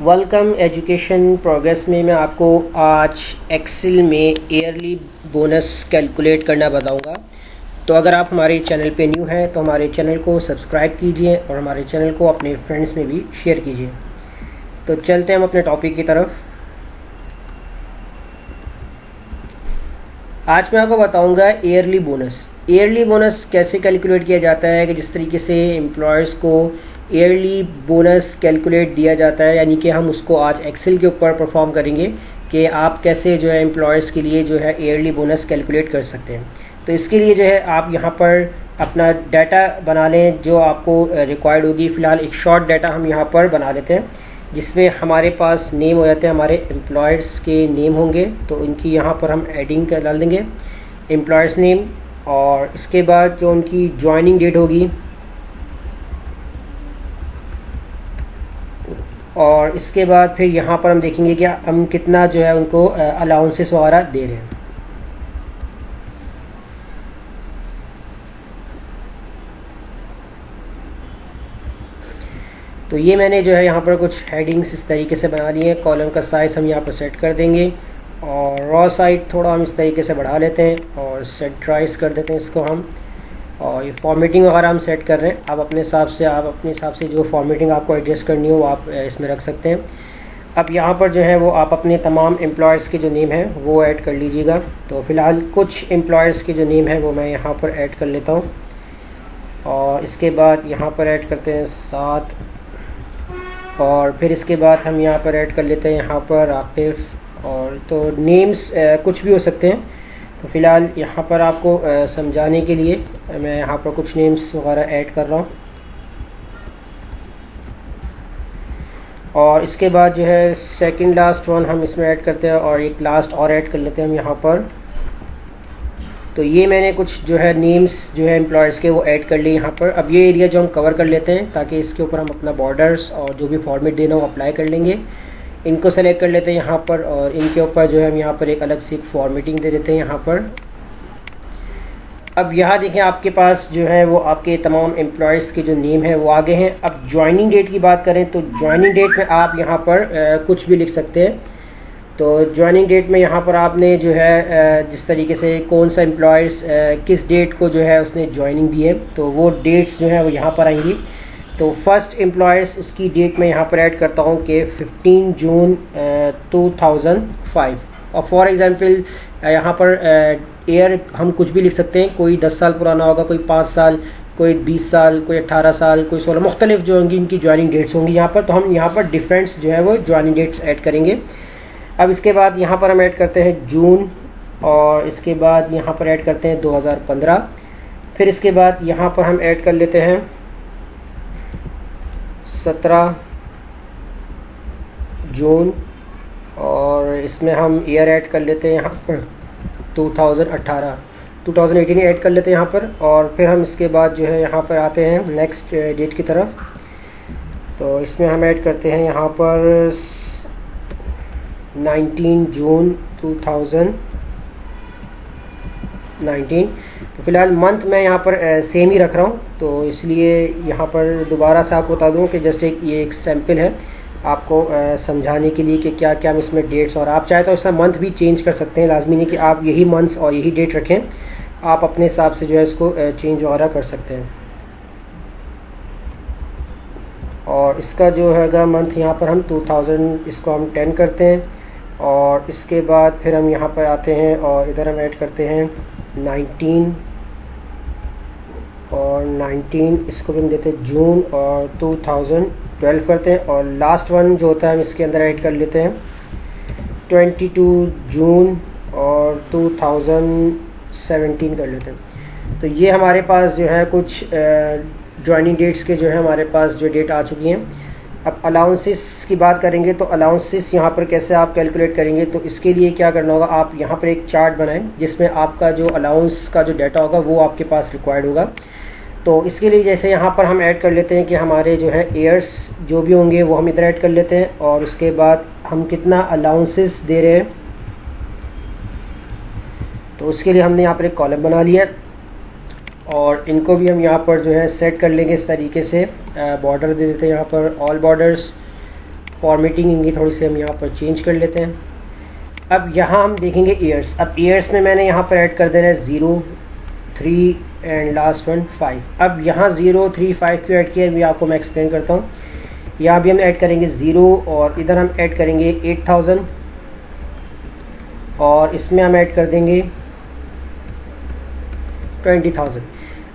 Welcome education progress में मैं आपको आज एक्सेल में ईयरली बोनस कैलकुलेट करना बताऊंगा। तो अगर आप हमारे चैनल पे न्यू हैं तो हमारे चैनल को सब्सक्राइब कीजिए और हमारे चैनल को अपने फ्रेंड्स में भी शेयर कीजिए। तो चलते हैं हम अपने टॉपिक की तरफ। आज मैं आपको बताऊंगा ईयरली बोनस। ईयरली बोनस कैसे कैलकुलेट किया जाता है कि जिस तरीके से एम्प्लॉयर्स को ईयरली बोनस कैलकुलेट दिया जाता है, यानी कि हम उसको आज एक्सेल के ऊपर परफॉर्म करेंगे कि आप कैसे जो है एम्प्लॉयर्स के लिए जो है ईयरली बोनस कैलकुलेट कर सकते हैं। तो इसके लिए जो है आप यहाँ पर अपना डाटा बना लें जो आपको रिक्वायर्ड होगी। फ़िलहाल एक शॉर्ट डाटा हम यहाँ पर बना लेते हैं जिसमें हमारे पास नेम हो जाते हैं, हमारे एम्प्लॉयर्स के नेम होंगे। तो इनकी यहाँ पर हम एडिंग कर डाल देंगे एम्प्लॉयर्स नेम, और इसके बाद जो उनकी ज्वाइनिंग डेट होगी और इसके बाद फिर यहाँ पर हम देखेंगे कि हम कितना जो है उनको अलाउंसेस वगैरह दे रहे हैं। तो ये मैंने जो है यहाँ पर कुछ हेडिंग्स इस तरीके से बना ली हैं। कॉलम का साइज़ हम यहाँ पर सेट कर देंगे और रॉ साइड थोड़ा हम इस तरीके से बढ़ा लेते हैं और सेंट्राइज कर देते हैं इसको हम। और ये फॉर्मेटिंग वगैरह हम सेट कर रहे हैं। आप अपने हिसाब से जो फॉर्मेटिंग आपको एडजस्ट करनी हो वो आप इसमें रख सकते हैं। अब यहाँ पर जो है वो आप अपने तमाम एम्प्लॉयर्स के जो नेम हैं वो ऐड कर लीजिएगा। तो फ़िलहाल कुछ एम्प्लॉयर्स के जो नेम है वो मैं यहाँ पर ऐड कर लेता हूँ और इसके बाद यहाँ पर ऐड करते हैं 7, और फिर इसके बाद हम यहाँ पर ऐड कर लेते हैं यहाँ पर आतिफ। और तो नेम्स कुछ भी हो सकते हैं। तो फ़िलहाल यहाँ पर आपको समझाने के लिए मैं यहाँ पर कुछ नेम्स वगैरह ऐड कर रहा हूँ। और इसके बाद जो है सेकंड लास्ट वन हम इसमें ऐड करते हैं और एक लास्ट और ऐड कर लेते हैं हम यहाँ पर। तो ये मैंने कुछ जो है नेम्स जो है एम्प्लॉयर्स के वो ऐड कर लिए यहाँ पर। अब ये एरिया जो हम कवर कर लेते हैं ताकि इसके ऊपर हम अपना बॉर्डर्स और जो भी फॉर्मेट देना हो अप्लाई कर लेंगे। इनको सेलेक्ट कर लेते हैं यहाँ पर और इनके ऊपर जो है हम यहाँ पर एक अलग से फॉर्मेटिंग दे देते हैं यहाँ पर। अब यहाँ देखें आपके पास जो है वो आपके तमाम एम्प्लॉयज़ के जो नेम है वो आगे हैं। अब ज्वाइनिंग डेट की बात करें तो ज्वाइनिंग डेट में आप यहाँ पर कुछ भी लिख सकते हैं। तो ज्वाइनिंग डेट में यहाँ पर आपने जो है जिस तरीके से कौन सा एम्प्लॉयर्स किस डेट को जो है उसने ज्वाइनिंग दी है तो वो डेट्स जो है वो यहाँ पर आएंगी। तो फर्स्ट एम्प्लॉयर्स उसकी डेट में यहाँ पर ऐड करता हूँ कि 15 जून 2005। और फॉर एग्ज़ाम्पल यहाँ पर ईयर हम कुछ भी लिख सकते हैं। कोई 10 साल पुराना होगा, कोई 5 साल, कोई 20 साल, कोई 18 साल, कोई 16, मुख्तलिफ जो होंगी इनकी ज्वाइनिंग डेट्स होंगी यहाँ पर। तो हम यहाँ पर डिफरेंस जो है वो ज्वाइनिंग डेट्स ऐड करेंगे। अब इसके बाद यहाँ पर हम ऐड करते हैं जून और इसके बाद यहाँ पर ऐड करते हैं 2015। फिर इसके बाद यहाँ पर हम ऐड कर लेते हैं 17 जून और इसमें हम ईयर ऐड कर लेते हैं यहाँ पर 2018 ऐड कर लेते हैं यहाँ पर। और फिर हम इसके बाद जो है यहाँ पर आते हैं नेक्स्ट डेट की तरफ। तो इसमें हम ऐड करते हैं यहाँ पर 19 जून 2019। तो फ़िलहाल मंथ मैं यहाँ पर सेम ही रख रहा हूँ। तो इसलिए यहाँ पर दोबारा से आपको बता दूँ कि जस्ट ये एक सैम्पल है आपको समझाने के लिए कि क्या क्या हम इसमें डेट्स, और आप चाहे तो इसका मंथ भी चेंज कर सकते हैं। लाजमी नहीं कि आप यही मंथ्स और यही डेट रखें, आप अपने हिसाब से जो है इसको चेंज वगैरह कर सकते हैं। और इसका जो हैगा मंथ यहाँ पर हम 2000 इसको हम 10 करते हैं और इसके बाद फिर हम यहाँ पर आते हैं और इधर हम ऐड करते हैं 19 और 19 इसको भी हम देते हैं जून और 2012 करते हैं। और लास्ट वन जो होता है हम इसके अंदर ऐड कर लेते हैं 22 जून और 2017 कर लेते हैं। तो ये हमारे पास जो है कुछ ज्वाइनिंग डेट्स के जो है हमारे पास जो डेट आ चुकी हैं। अब अलाउंसेस की बात करेंगे तो अलाउंसेस यहाँ पर कैसे आप कैलकुलेट करेंगे, तो इसके लिए क्या करना होगा, आप यहाँ पर एक चार्ट बनाएं जिसमें आपका जो अलाउंस का जो डाटा होगा वो आपके पास रिक्वायर्ड होगा। तो इसके लिए जैसे यहाँ पर हम ऐड कर लेते हैं कि हमारे जो है ईयर्स जो भी होंगे वो हम इधर ऐड कर लेते हैं और उसके बाद हम कितना अलाउंसेस दे रहे हैं। तो उसके लिए हमने यहाँ पर एक कॉलम बना लिया और इनको भी हम यहाँ पर जो है सेट कर लेंगे इस तरीके से। बॉर्डर दे देते हैं यहाँ पर ऑल बॉर्डर्स फॉर्मेटिंग इनकी थोड़ी सी हम यहाँ पर चेंज कर लेते हैं। अब यहाँ हम देखेंगे ईयर्स। अब ईयर्स में मैंने यहाँ पर ऐड कर देना है 0, 3 एंड लास्ट वन 5। अब यहाँ 0, 3, 5 क्यों ऐड किया है, भी आपको मैं एक्सप्लेन करता हूँ। यहाँ भी हम ऐड करेंगे 0 और इधर हम ऐड करेंगे 8000 और इसमें हम ऐड कर देंगे 20000।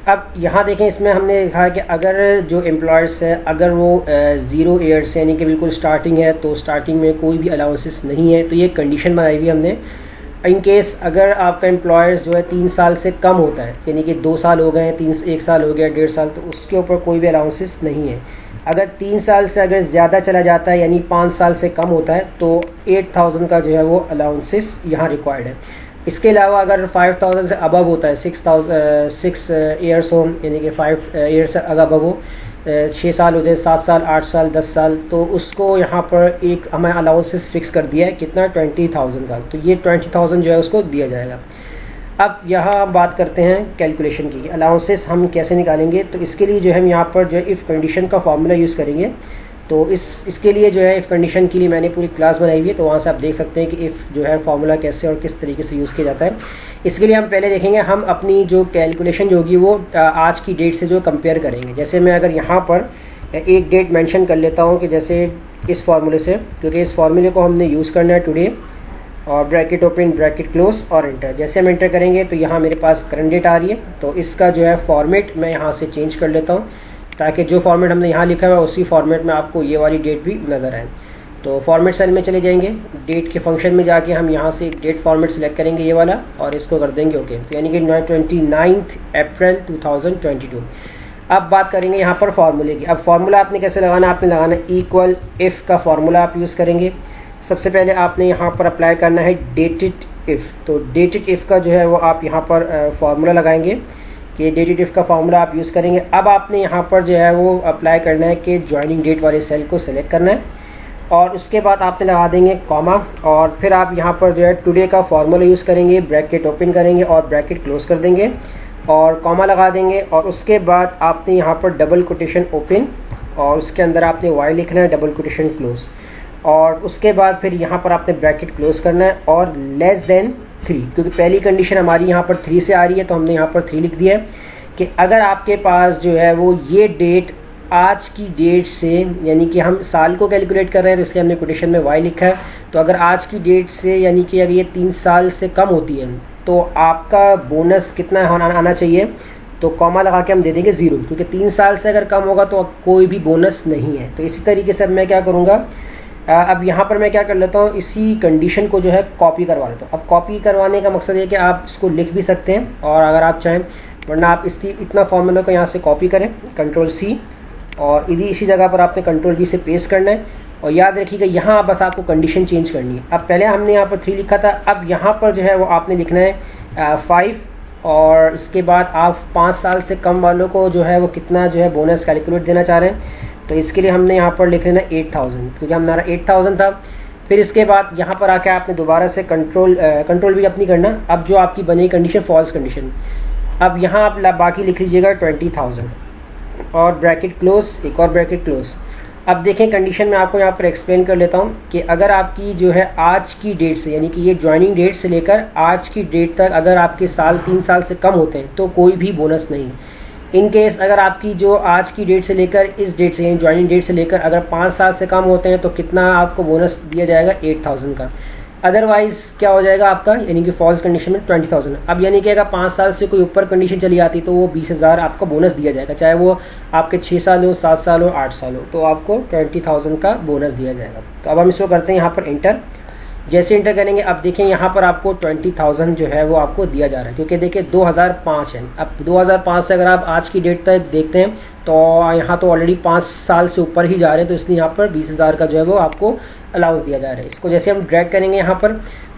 अब यहाँ देखें, इसमें हमने लिखा कि अगर जो एम्प्लॉयर्स है अगर वो 0 ईयर्स यानी कि बिल्कुल स्टार्टिंग है तो स्टार्टिंग में कोई भी अलाउंसेस नहीं है, तो ये कंडीशन बनाई हुई हमने। इन केस अगर आपका एम्प्लॉयर्स जो है 3 साल से कम होता है, यानी कि 2 साल हो गए हैं, 1 साल हो गया, 1.5 साल, तो उसके ऊपर कोई भी अलाउंसेस नहीं है। अगर 3 साल से अगर ज़्यादा चला जाता है यानी 5 साल से कम होता है तो 8000 का जो है वो अलाउंसेस यहाँ रिक्वायर्ड है। इसके अलावा अगर 5000 से अबव होता है, 6 ईयर्स हो यानी कि 5 ईयर्स से अबव हो, 6 साल हो जाए, 7 साल, 8 साल, 10 साल, तो उसको यहाँ पर एक हमें अलाउंसेस फिक्स कर दिया है कितना, 20000 का। तो ये 20000 जो है उसको दिया जाएगा। अब यहाँ हम बात करते हैं कैलकुलेशन की, अलाउंसेस हम कैसे निकालेंगे। तो इसके लिए जो है हम यहाँ पर जो है इफ़ कंडीशन का फार्मूला यूज़ करेंगे। तो इसके लिए जो है इफ़ कंडीशन के लिए मैंने पूरी क्लास बनाई हुई है, तो वहाँ से आप देख सकते हैं कि इफ़ जो है फार्मूला कैसे और किस तरीके से यूज़ किया जाता है। इसके लिए हम पहले देखेंगे, हम अपनी जो कैलकुलेशन जो होगी वो आज की डेट से जो कंपेयर करेंगे। जैसे मैं अगर यहाँ पर एक डेट मेंशन कर लेता हूँ कि जैसे इस फार्मूले से, क्योंकि इस फार्मूले को हमने यूज़ करना है टुडे, और ब्रैकेट ओपन, ब्रैकेट क्लोज और एंटर। जैसे हम एंटर करेंगे तो यहाँ मेरे पास करंट डेट आ रही है। तो इसका जो है फॉर्मेट मैं यहाँ से चेंज कर लेता हूँ ताकि जो फॉर्मेट हमने यहाँ लिखा हुआ है उसी फॉर्मेट में आपको ये वाली डेट भी नज़र आए। तो फॉर्मेट सेल में चले जाएंगे, डेट के फंक्शन में जाके हम यहाँ से एक डेट फॉर्मेट सेलेक्ट करेंगे ये वाला, और इसको कर देंगे ओके। तो यानी कि 29 अप्रैल 2022। अब बात करेंगे यहाँ पर फार्मूले की। अब फार्मूला आपने कैसे लगाना, आपने लगाना इक्वल इफ़ का फार्मूला आप यूज़ करेंगे। सबसे पहले आपने यहाँ पर अप्लाई करना है डेटेड इफ़। तो डेटेड इफ़ का जो है वो आप यहाँ पर फार्मूला लगाएंगे कि डेटेड इफ़ का फार्मूला आप यूज़ करेंगे। अब आपने यहाँ पर जो है वो अप्लाई करना है कि ज्वाइनिंग डेट वाले सेल को सिलेक्ट करना है, और उसके बाद आपने लगा देंगे कॉमा, और फिर आप यहाँ पर जो है टुडे का फार्मूला यूज़ करेंगे, ब्रैकेट ओपन करेंगे और ब्रैकेट क्लोज कर देंगे और कॉमा लगा देंगे। और उसके बाद आपने यहाँ पर डबल कोटेशन ओपन और उसके अंदर आपने वाई लिखना है, डबल कोटेशन क्लोज, और उसके बाद फिर यहाँ पर आपने ब्रैकेट क्लोज करना है और लेस देन 3, क्योंकि पहली कंडीशन हमारी यहाँ पर 3 से आ रही है तो हमने यहाँ पर 3 लिख दिया है कि अगर आपके पास जो है वो ये डेट आज की डेट से, यानी कि हम साल को कैलकुलेट कर रहे हैं तो इसलिए हमने कोटेशन में वाई लिखा है, तो अगर आज की डेट से यानी कि अगर ये 3 साल से कम होती है तो आपका बोनस कितना आना चाहिए, तो कॉमा लगा के हम दे देंगे 0, क्योंकि 3 साल से अगर कम होगा तो कोई भी बोनस नहीं है। तो इसी तरीके से अब मैं क्या करूँगा, अब यहाँ पर मैं क्या कर लेता हूँ, इसी कंडीशन को जो है कॉपी करवा लेता हूँ। अब कॉपी करवाने का मकसद है कि आप इसको लिख भी सकते हैं और अगर आप चाहें, वरना आप इतना फॉर्मूला को यहाँ से कॉपी करें, कंट्रोल C, और इसी जगह पर आपने कंट्रोल V से पेस्ट करना है। और याद रखिएगा यहाँ बस आपको कंडीशन चेंज करनी है। अब पहले हमने यहाँ पर 3 लिखा था, अब यहाँ पर जो है वो आपने लिखना है 5, और इसके बाद आप 5 साल से कम वालों को जो है वो कितना जो है बोनस कैलकुलेट देना चाह रहे हैं। तो इसके लिए हमने यहाँ पर लिख लेना 8000, क्योंकि हमारा 8000 था। फिर इसके बाद यहाँ पर आके आपने दोबारा से कंट्रोल भी अपनी करना। अब जो आपकी बनी कंडीशन फॉल्स कंडीशन, अब यहाँ आप बाकी लिख लीजिएगा 20000 और ब्रैकेट क्लोज, एक और ब्रैकेट क्लोज। अब देखें कंडीशन में आपको यहाँ पर एक्सप्लेन कर लेता हूँ कि अगर आपकी जो है आज की डेट से, यानी कि ये ज्वाइनिंग डेट से लेकर आज की डेट तक अगर आपके साल 3 साल से कम होते हैं तो कोई भी बोनस नहीं। इन केस अगर आपकी जो आज की डेट से लेकर इस डेट से, यानी ज्वाइनिंग डेट से लेकर अगर 5 साल से कम होते हैं तो कितना आपको बोनस दिया जाएगा, 8000 का। अदरवाइज़ क्या हो जाएगा आपका, यानी कि फॉल्स कंडीशन में 20000। अब यानी कि अगर 5 साल से कोई ऊपर कंडीशन चली आती तो वो 20000 आपको बोनस दिया जाएगा, चाहे वो आपके 6 साल हो, 7 साल हो, 8 साल हो, तो आपको 20000 का बोनस दिया जाएगा। तो अब हम इसको करते हैं यहाँ पर इंटर। जैसे इंटर करेंगे अब देखें यहाँ पर आपको 20000 जो है वो आपको दिया जा रहा है, क्योंकि देखिए 2005 है। अब 2005 से अगर आप आज की डेट तक देखते हैं तो यहाँ तो ऑलरेडी 5 साल से ऊपर ही जा रहे हैं, तो इसलिए यहाँ पर 20000 का जो है वो आपको अलाउंस दिया जा रहा है। इसको जैसे हम ड्रैग करेंगे यहाँ पर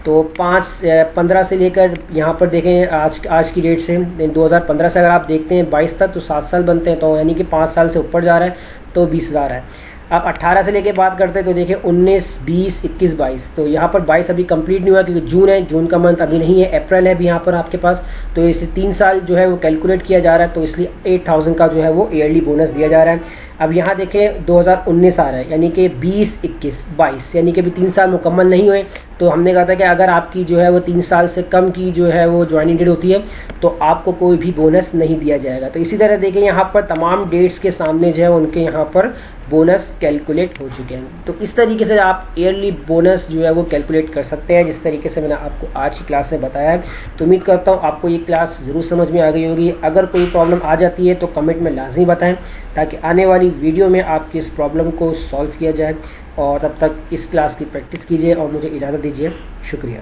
तो 15 से लेकर यहाँ पर देखें आज की डेट से 2015 से अगर आप देखते हैं 22 तक, तो 7 साल बनते हैं, तो यानी कि 5 साल से ऊपर जा रहा है तो 20000 है। आप 18 से लेके बात करते हैं तो देखिए 19, 20, 21, 22, तो यहाँ पर 22 अभी कंप्लीट नहीं हुआ क्योंकि जून है, जून का मंथ अभी नहीं है, अप्रैल है अभी यहाँ पर आपके पास, तो इसलिए 3 साल जो है वो कैलकुलेट किया जा रहा है, तो इसलिए 8000 का जो है वो ईयरली बोनस दिया जा रहा है। अब यहाँ देखें 2019 आ रहा है, यानी कि 20, 21, 22, यानी कि अभी 3 साल मुकम्मल नहीं हुए, तो हमने कहा था कि अगर आपकी जो है वो 3 साल से कम की जो है वो ज्वाइनिंग डेट होती है तो आपको कोई भी बोनस नहीं दिया जाएगा। तो इसी तरह देखिए यहाँ पर तमाम डेट्स के सामने जो है उनके यहाँ पर बोनस कैलकुलेट हो चुके हैं। तो इस तरीके से आप ईयरली बोनस जो है वो कैलकुलेट कर सकते हैं, जिस तरीके से मैंने आपको आज की क्लास में बताया है। तो उम्मीद करता हूँ आपको ये क्लास ज़रूर समझ में आ गई होगी। अगर कोई प्रॉब्लम आ जाती है तो कमेंट में लाजमी बताएं, ताकि आने वाली वीडियो में आपकी इस प्रॉब्लम को सॉल्व किया जाए। और तब तक इस क्लास की प्रैक्टिस कीजिए और मुझे इजाज़त दीजिए। शुक्रिया।